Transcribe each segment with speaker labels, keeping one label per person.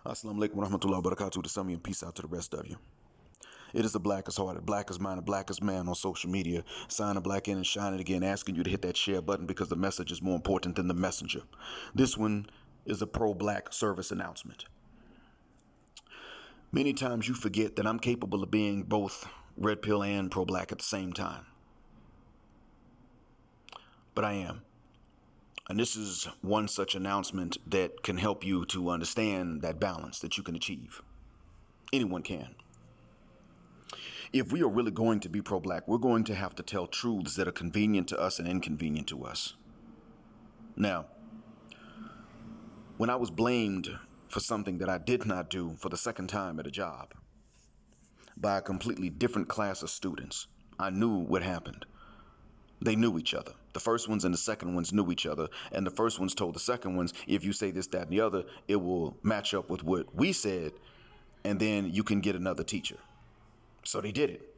Speaker 1: Assalamu alaikum wa rahmatullahi wa barakatuh to some of you and peace out to the rest of you. It is the blackest hearted, blackest minded, blackest man on social media, signing black in and shining again, asking you to hit that share button because the message is more important than the messenger. This one is a pro-black service announcement. Many times you forget that I'm capable of being both red pill and pro-black at the same time. But I am. And this is one such announcement that can help you to understand that balance that you can achieve. Anyone can. If we are really going to be pro-black, we're going to have to tell truths that are convenient to us and inconvenient to us. Now, when I was blamed for something that I did not do for the second time at a job by a completely different class of students, I knew what happened. They knew each other. The first ones and the second ones knew each other. And the first ones told the second ones, if you say this, that, and the other, it will match up with what we said. And then you can get another teacher. So they did it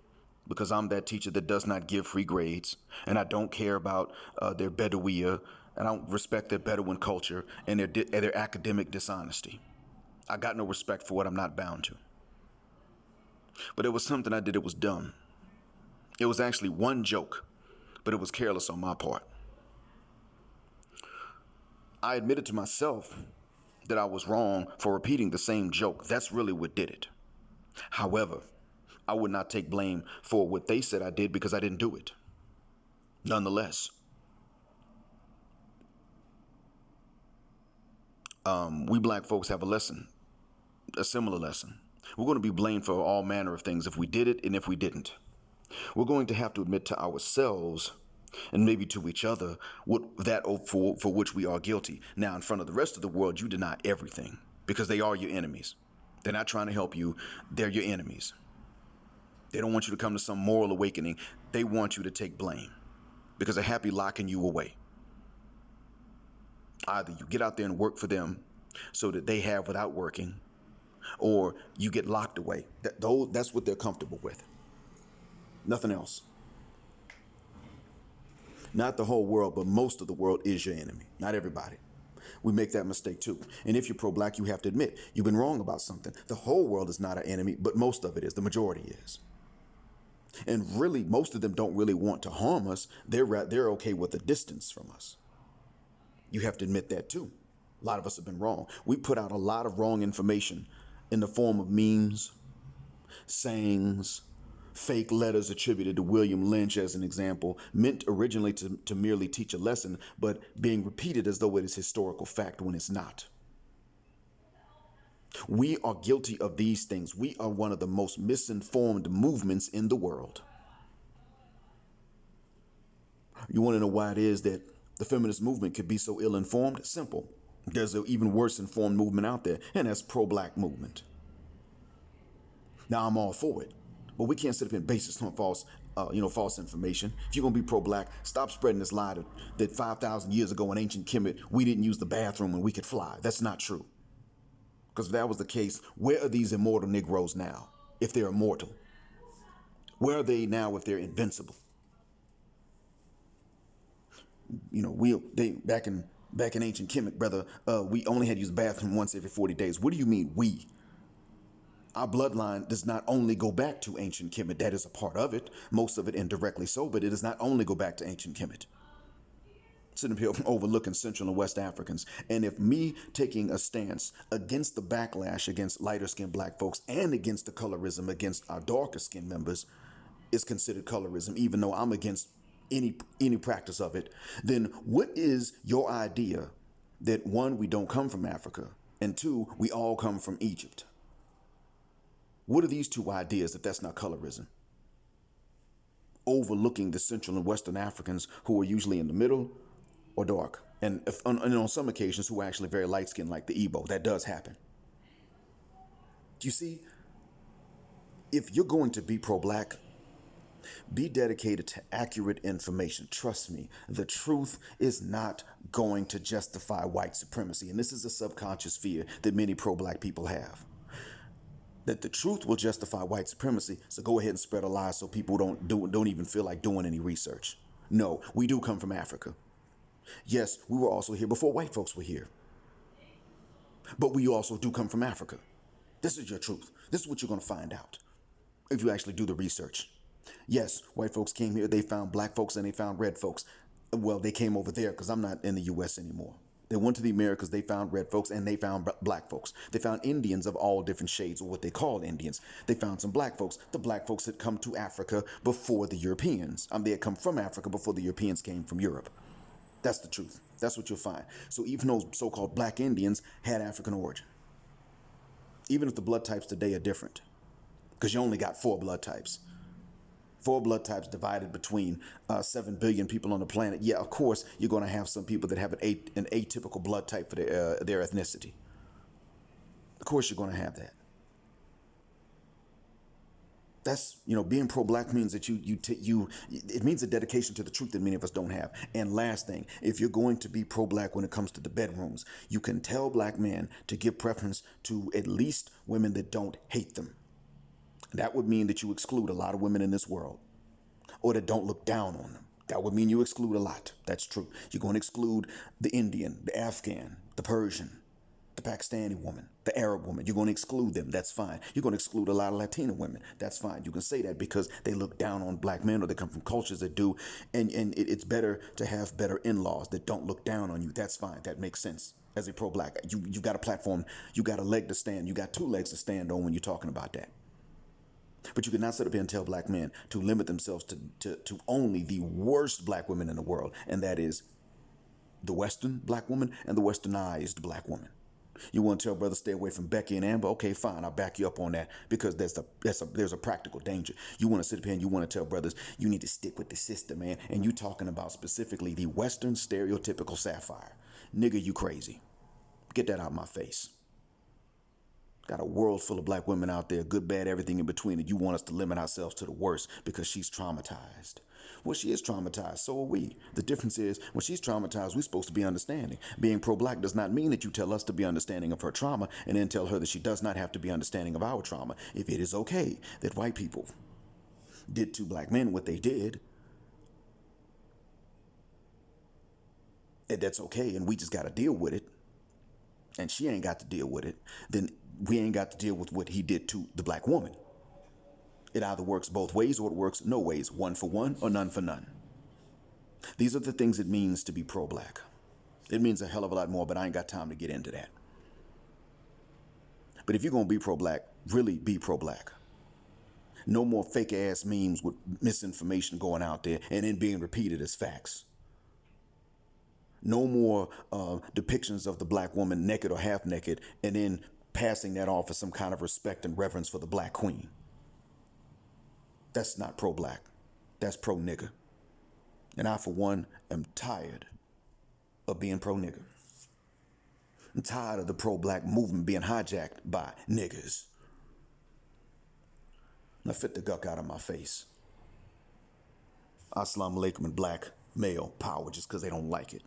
Speaker 1: because I'm that teacher that does not give free grades. And I don't care about their Bedouia. And I don't respect their Bedouin culture and their academic dishonesty. I got no respect for what I'm not bound to. But it was something I did. It was dumb. It was actually one joke. But it was careless on my part. I admitted to myself that I was wrong for repeating the same joke. That's really what did it. However, I would not take blame for what they said I did because I didn't do it. Nonetheless, we black folks have a similar lesson. We're going to be blamed for all manner of things if we did it and if we didn't. We're going to have to admit to ourselves and maybe to each other for which we are guilty. Now, in front of the rest of the world, you deny everything because they are your enemies. They're not trying to help you. They're your enemies. They don't want you to come to some moral awakening. They want you to take blame because they're happy locking you away. Either you get out there and work for them so that they have without working, or you get locked away. That's what they're comfortable with. Nothing else. Not the whole world, but most of the world is your enemy. Not everybody. We make that mistake too. And if you're pro-black, you have to admit you've been wrong about something. The whole world is not our enemy, but most of it is. The majority is. And really, most of them don't really want to harm us. They're okay with the distance from us. You have to admit that too. A lot of us have been wrong. We put out a lot of wrong information in the form of memes, sayings, fake letters attributed to William Lynch as an example, meant originally to merely teach a lesson, but being repeated as though it is historical fact when it's not. We are guilty of these things. We are one of the most misinformed movements in the world. You want to know why it is that the feminist movement could be so ill-informed? Simple. There's an even worse informed movement out there, and that's pro-black movement. Now, I'm all for it. But we can't sit up and base this on false information. If you're going to be pro-black, stop spreading this lie that 5,000 years ago in ancient Kemet, we didn't use the bathroom and we could fly. That's not true. Because if that was the case, where are these immortal Negroes now, if they're immortal? Where are they now if they're invincible? Back in ancient Kemet, brother, we only had to use the bathroom once every 40 days. What do you mean we? Our bloodline does not only go back to ancient Kemet. That is a part of it, most of it indirectly so, but it does not only go back to ancient Kemet. Sitting up here overlooking Central and West Africans. And if me taking a stance against the backlash against lighter skinned black folks and against the colorism against our darker skinned members is considered colorism, even though I'm against any practice of it, then what is your idea that one, we don't come from Africa, and two, we all come from Egypt? What are these two ideas if that's not colorism? Overlooking the Central and Western Africans who are usually in the middle or dark. And on some occasions who are actually very light-skinned like the Igbo. That does happen. Do you see? If you're going to be pro-black, be dedicated to accurate information. Trust me, the truth is not going to justify white supremacy. And this is a subconscious fear that many pro-black people have. That the truth will justify white supremacy, so go ahead and spread a lie so people don't even feel like doing any research. No, we do come from Africa. Yes, we were also here before white folks were here. But we also do come from Africa. This is your truth. This is what you're going to find out if you actually do the research. Yes, white folks came here, they found black folks and they found red folks. Well, they came over there because I'm not in the U.S. anymore. They went to the Americas, they found red folks, and they found black folks. They found Indians of all different shades, or what they called Indians. They found some black folks. The black folks had come to Africa before the Europeans. They had come from Africa before the Europeans came from Europe. That's the truth. That's what you'll find. So even those so-called black Indians had African origin. Even if the blood types today are different, because you only got 4 blood types. 4 blood types divided between 7 billion people on the planet. Yeah, of course, you're going to have some people that have an atypical blood type for their ethnicity. Of course, you're going to have that. That's, being pro-black means that it means a dedication to the truth that many of us don't have. And last thing, if you're going to be pro-black when it comes to the bedrooms, you can tell black men to give preference to at least women that don't hate them. That would mean that you exclude a lot of women in this world, or that don't look down on them. That would mean you exclude a lot. That's true. You're going to exclude the Indian, the Afghan, the Persian, the Pakistani woman, the Arab woman. You're going to exclude them. That's fine. You're going to exclude a lot of Latina women. That's fine. You can say that because they look down on black men, or they come from cultures that do. And it's better to have better in-laws that don't look down on you. That's fine. That makes sense. As a pro-black, you got a platform. You got a leg to stand. You got 2 legs to stand on when you're talking about that. But you cannot sit up here and tell black men to limit themselves to only the worst black women in the world, and that is the Western black woman and the westernized black woman. You want to tell brothers stay away from Becky and Amber? Okay, fine, I'll back you up on that, because there's a practical danger. You want to sit up here and you want to tell brothers you need to stick with the sister, man, and you talking about specifically the Western stereotypical sapphire. Nigga, you crazy. Get that out of my face. Got a world full of black women out there, good, bad, everything in between, and you want us to limit ourselves to the worst because she's traumatized. Well, she is traumatized. So are we. The difference is, when she's traumatized, we're supposed to be understanding. Being pro-black does not mean that you tell us to be understanding of her trauma and then tell her that she does not have to be understanding of our trauma. If it is okay that white people did to black men what they did, and that's okay, and we just got to deal with it, and she ain't got to deal with it, then we ain't got to deal with what he did to the black woman. It either works both ways, or it works no ways, one for one or none for none. These are the things it means to be pro-black. It means a hell of a lot more, but I ain't got time to get into that. But if you're going to be pro-black, really be pro-black. No more fake ass memes with misinformation going out there and then being repeated as facts. No more depictions of the black woman naked or half naked and then passing that off as some kind of respect and reverence for the black queen. That's not pro-black. That's pro-nigger. And I, for one, am tired of being pro-nigger. I'm tired of the pro-black movement being hijacked by niggers. Now fit the guck out of my face. Assalamu alaikum and black male power just because they don't like it.